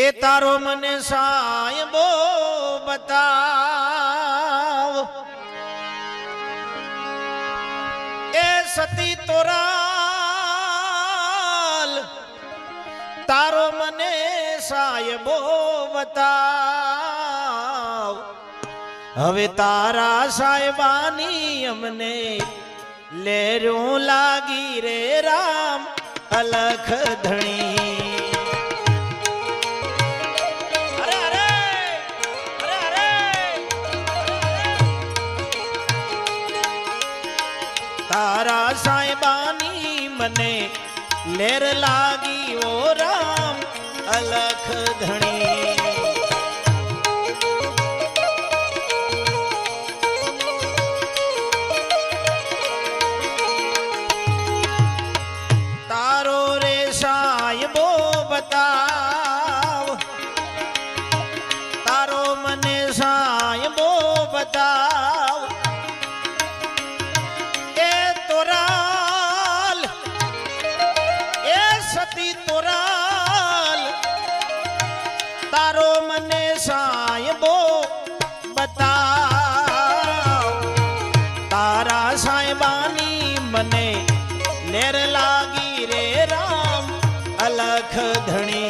એ તારો મને સાયબો બતાવ, એ સતી તોરાલ તારો મને સાયબો બતાવ। હવે તારા સાહેબાની અમને લેરું લાગી રે રામ અલખ ધણી। તારા સાહેબાની મને લેર લાગી ઓ રામ અલખ ધણી। તારો રે સાહેબો બતાવ, તારો મને સાહેબો બતાવ। તારો મને સાહેબો બતાવ, તારા સાહેબાની મને લેર લાગી રે રામ અલખ ધણી।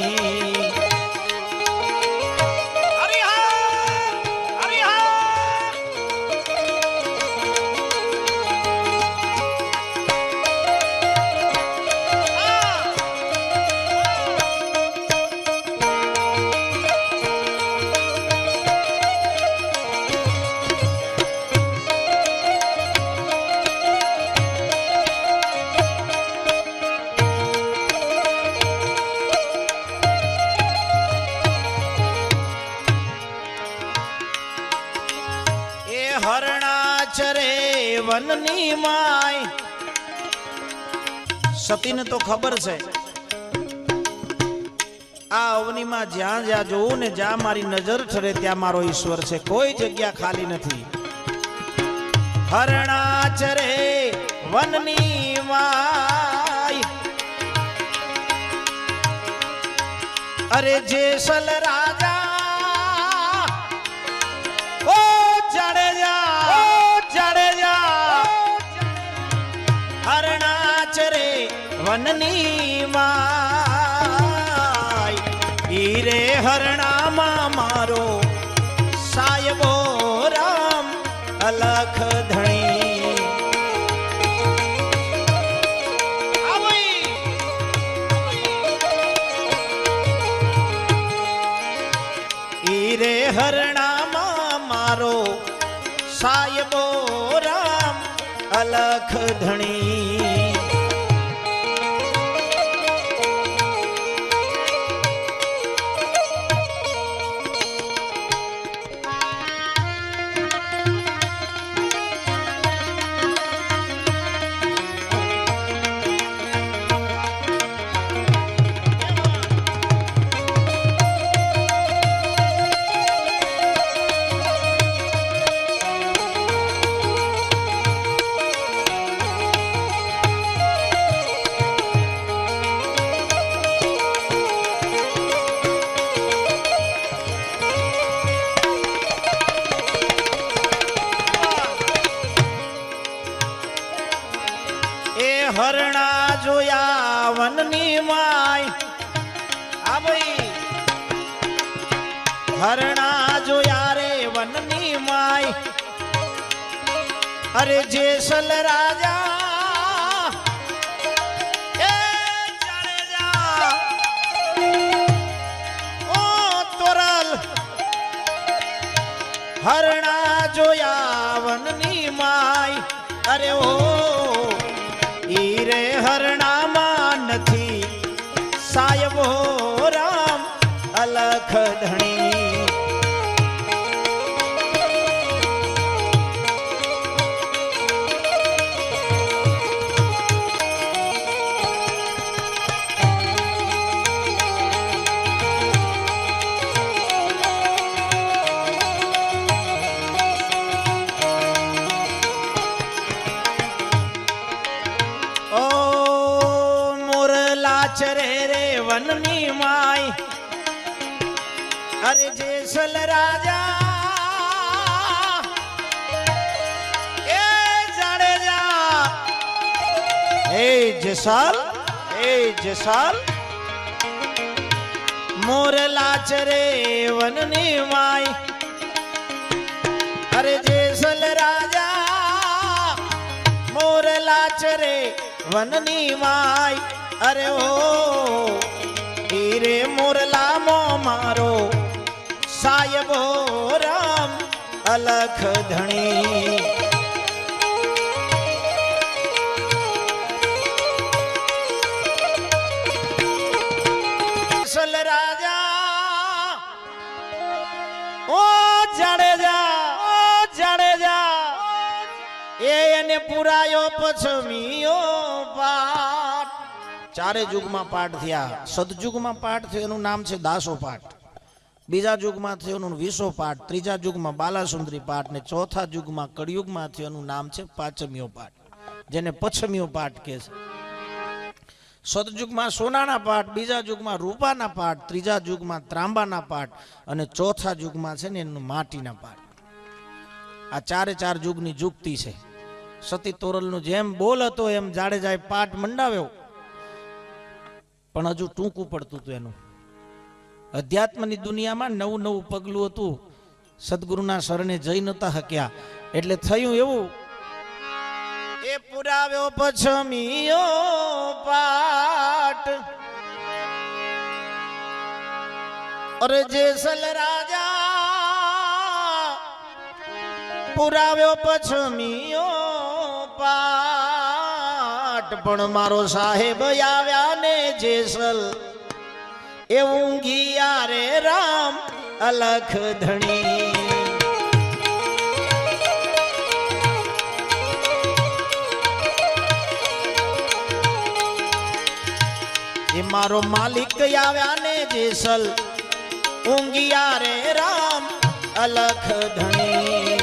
હરણાચરે વનની માય, સતીને તો ખબર છે આ અવનીમાં જ્યાં જ્યાં જોઉં ને જ્યાં મારી નજર ઠરે ત્યાં મારો ઈશ્વર છે, કોઈ જગ્યા ખાલી નથી। હરણાચરે વનની માય, અરે જેસલ રાજા હરણાચરે વનની માય, હીરે હરણામાં મારો સાયબો રામ અલખ ધણી। હીરે હરણામાં મારો સાયબો રામ અલખ ધણી। હરણા જોયા વનની માય, આ ભાઈ હરણા જોયા રે વનની માય, અરે જેસલ રાજા એ જાડેજા ઓ તોરલ, હરણા જોયા વનની માય, અરે ઓ હીરે હરણામાં નથી સાયબો રામ અલખ ધણી। ચરે રે વનની માય જેસલ રાજા એ જાડેજા એ જેસલ મોરલા ચરે વનની માય અરે જેસલ રાજા મોરલા ચરે વનની માય અરે ઓ હીરે મોરલા મો મારો સાયબો રામ અલખ ધણી જેસલ રાજા ઓ જાડેજા એને પુરાયો પછમીયો પાઠ ચારે યુગમાં પાઠ થયા સદયુગમાં પાઠ થયો એનું નામ છે દાસો પાઠ બીજા યુગમાં થયો એનું વિસો પાઠ ત્રીજા યુગમાં બાલાસુંદરી પાઠ ને ચોથા યુગમાં કળિયુગમાં થયો એનું નામ છે પાંચમીયો પાઠ જેને પછમીયો પાઠ કહે છે સદયુગમાં સોનાના પાઠ બીજા યુગમાં રૂપાના પાઠ ત્રીજા યુગમાં ત્રાંબાના પાઠ અને ચોથા યુગમાં છે ને એનું માટીના પાઠ આ ચારે ચાર યુગની યુક્તિ છે સતી તોરલનું જેમ બોલ હતો એમ જાડેજાએ પાઠ મંડાવ્યો પણ હજુ ટૂંકું પડતું હતું એનું અધ્યાત્મની દુનિયામાં નવું નવું પગલું હતું સદગુરુના શરણે જઈ નતા હક્યા એટલે થયું એવું એ પુરાવ્યો પછમીયો પાઠ અરે જેસલ રાજા પુરાવ્યો પછમીયો પાઠ પણ મારો સાહેબ આવ્યા ને જેસલ એ ઊંઘિયા રે રામ અલખ ધણી એ મારો માલિક આવ્યા ને જેસલ ઊંઘિયા રે રામ અલખ ધણી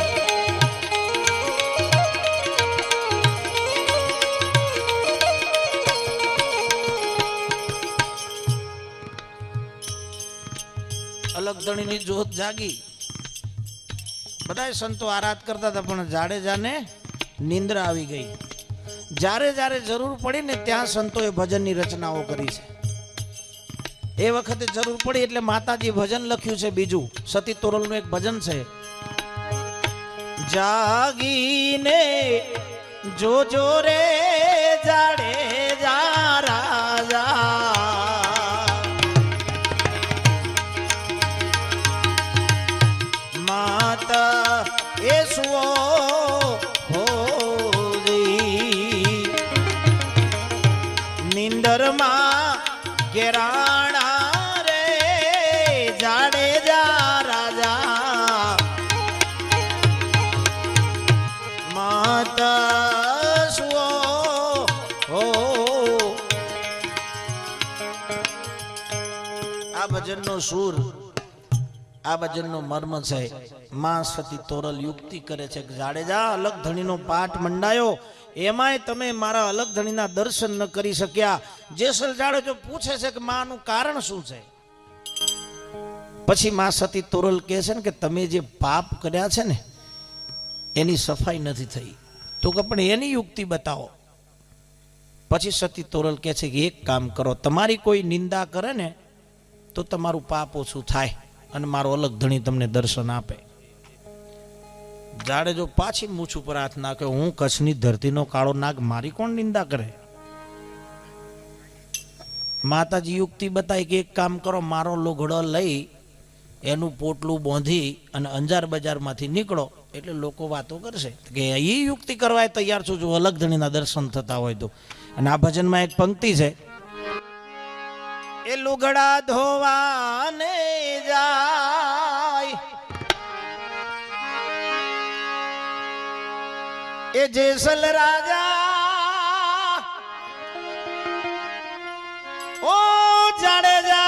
અલગ ધણીની જોત જાગી બધા સંતો આરાધ કરતા હતા પણ જાડેજાને નિંદ્રા આવી ગઈ જ્યારે જ્યારે જરૂર પડી ને ત્યાં સંતોએ ભજનની રચનાઓ કરી છે એ વખતે જરૂર પડી એટલે માતાજી ભજન લખ્યું છે બીજું સતી તોરલનું એક ભજન છે જાગીને જોજો રે જાડેજા રાજા માતા એ સુઓ નિંદરમાં ગેરાણા રે જાડેજા રાજા માતા સુઓ હો આ ભજનનો સૂર આ ભજનનો મર્મ છે માં સતી તોરલ યુક્તિ કરે છે કે જાડેજા અલગ ધણીનો પાઠ મંડાયો એમાંય તમે મારા અલગ ધણીના દર્શન ન કરી શક્યા જેસલ જાડેજો પૂછે છે કે માનું કારણ શું છે પછી માં સતી તોરલ કહે છે ને કે તમે જે પાપ કર્યા છે ને એની સફાઈ નથી થઈ તો કે પણ એની યુક્તિ બતાવો પછી સતી તોરલ કહે છે કે એક કામ કરો તમારી કોઈ નિંદા કરે ને તો તમારું પાપ ઓછું થાય અને મારો અલગ ધણી તમને દર્શન આપે જાડેજો પાછી મૂછ ઉપર હાથ નાખ્યો હું કચ્છની ધરતીનો કાળો નાગ મારી કોણ નિંદા કરે માતાજી યુક્તિ બતાવી કે એક કામ કરો મારો લુગડો લઈ એનું પોટલું બાંધી અને અંજાર બજારમાંથી નીકળો એટલે લોકો વાતો કરશે કે એ યુક્તિ કરવા તૈયાર છું જો અલગ ધણીના દર્શન થતા હોય તો અને આ ભજનમાં એક પંક્તિ છે એ લુગડા ધોવાને જાય એ જેસલ રાજા ઓ જાડેજા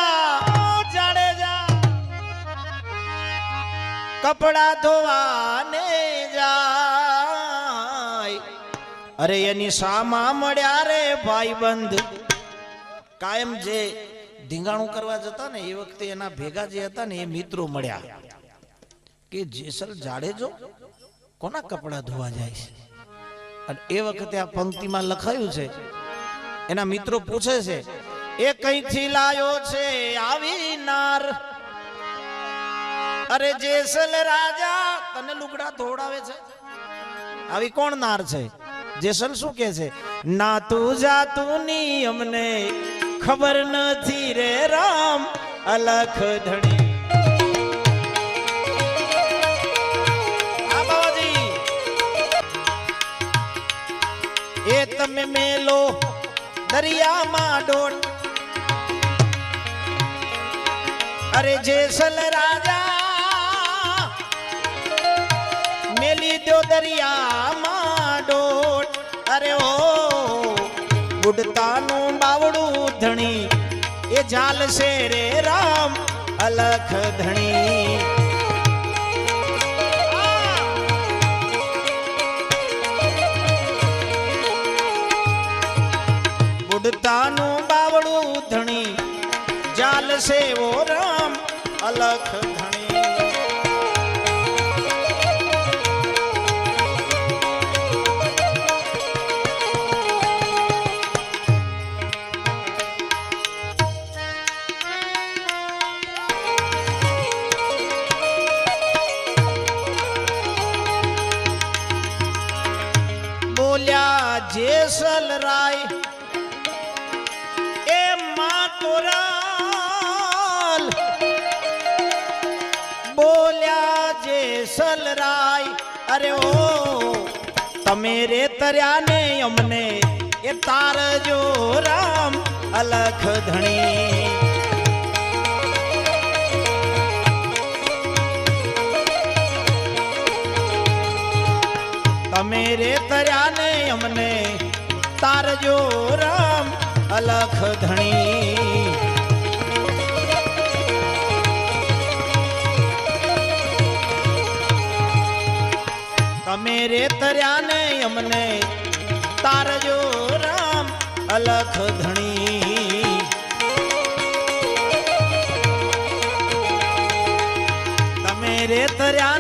કપડા ધોવાને જાય અરે એની સામા મળ્યા રે ભાઈબંધ કાયમ જે ધીંગાણું કરવા જતા ને એ વખતે એના ભેગા જે હતા ને એ મિત્રો મળ્યા કે જેસલ જાડેજો કોના કપડા ધોવા જાય છે. અને એ વખતે આ પંક્તિમાં લખાયું છે, એના મિત્રો પૂછે છે એ કઈથી લાયો છે આવી નાર, અરે જેસલ રાજા તને લુગડા ધોડાવે છે, આવી કોણ નાર છે? જેસલ શું કે છે, ના તું જાતું ની અમને ખબર નથી રે રામ અલખ ધણી. એ તમે મેલો દરિયામાં ડોટ, અરે જેસલ રાજા મેલી દો દરિયામાં ડોટ, અરે ઓ બુડતાનું બાવડું ધણી એ જાલ છે રે રામ અલખ ધણી. બુડતાનું બાવડું ધણી જાલ છે ઓ રામ અલખ ધણી. બોલ્યા જેસલ રાય એ માતોરાલ, બોલ્યા જેસલ રાય અરે ઓ તમે રે તર્યા ને અમને એ તારજો રામ અલખ ધણી. તમે રે તર્યા ને અમને તારજો રામ અલખ ધણી. તમે રે તર્યા ને અમને તારજો રામ અલખ ધણી. તમે રે તર્યા